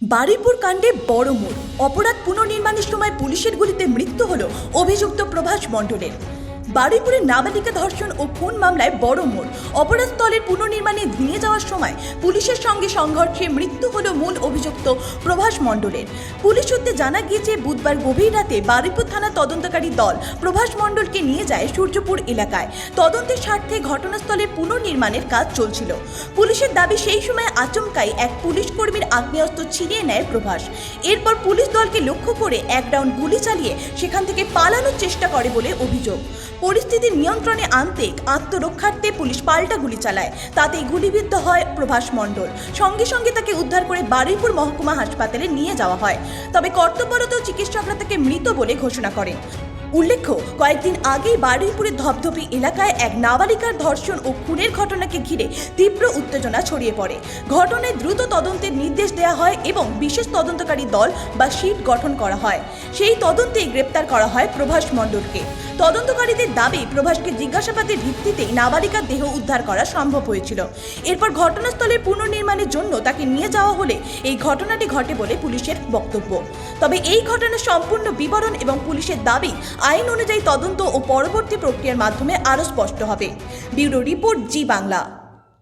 বারুইপুর কাণ্ডে বড় মোড়। অপরাধ পুনর্নির্মাণের সময় পুলিশের গুলিতে মৃত্যু হল অভিযুক্ত প্রভাস মণ্ডলের। বারুইপুরের নাবালিকা ধর্ষণ ও খুন মামলায় বড় মোড়। অপরাধস্থলের পুনর্নির্মাণে নিয়ে যাওয়ার সময় পুলিশের সঙ্গে সংঘর্ষে মৃত্যু হল মূল অভিযুক্ত প্রভাস মণ্ডলের। পুলিশ সূত্রে জানা গিয়েছে, বুধবার গভীর রাতে বারুইপুর থানা তদন্তকারী দল প্রভাস মণ্ডলকে নিয়ে যায় সূর্যপুর এলাকায়। তদন্তের স্বার্থে ঘটনাস্থলের পুনর্নির্মাণের কাজ চলছিল। পুলিশের দাবি, সেই সময় আচমকাই এক পুলিশ কর্মীর আগ্নেয়াস্ত্র ছিনিয়ে নেয় প্রভাস। এরপর পুলিশ দলকে লক্ষ্য করে এক রাউন্ড গুলি চালিয়ে সেখান থেকে পালানোর চেষ্টা করে বলে অভিযোগ। পরিস্থিতি নিয়ন্ত্রণে আনতে আত্মরক্ষার্থে পুলিশ পাল্টা গুলি চালায়। তাতেই গুলিবিদ্ধ হয় প্রভাস মণ্ডল। সঙ্গে সঙ্গে তাকে উদ্ধার করে বারুইপুর মহকুমা হাসপাতালে নিয়ে যাওয়া হয়। তবে কর্তব্যরত চিকিৎসকরা তাকে মৃত বলে ঘোষণা করেন। উল্লেখ্য, কয়েকদিন আগেই বারুইপুরের ধপধপি এলাকায় এক নাবালিকার ধর্ষণ ও খুনের ঘটনাকে ঘিরে তীব্র উত্তেজনা ছড়িয়ে পড়ে। ঘটনায় দ্রুত তদন্তের নির্দেশ দেওয়া হয় এবং বিশেষ তদন্তকারী দল বা সিট গঠন করা হয়। সেই তদন্তেই গ্রেপ্তার করা হয় প্রভাস মণ্ডলকে। তদন্তকারীদের দাবি, প্রভাসকে জিজ্ঞাসাবাদের ভিত্তিতেই নাবালিকার দেহ উদ্ধার করা সম্ভব হয়েছিল। এরপর ঘটনাস্থলের পুনর্নির্মাণের জন্য তাকে নিয়ে যাওয়া হলে এই ঘটনাটি ঘটে বলে পুলিশের বক্তব্য। তবে এই ঘটনার সম্পূর্ণ বিবরণ এবং পুলিশের দাবি আইন অনুযায়ী তদন্ত ও পরবর্তী প্রক্রিয়ার মাধ্যমে আরও স্পষ্ট হবে। ব্যুরো রিপোর্ট, জি বাংলা।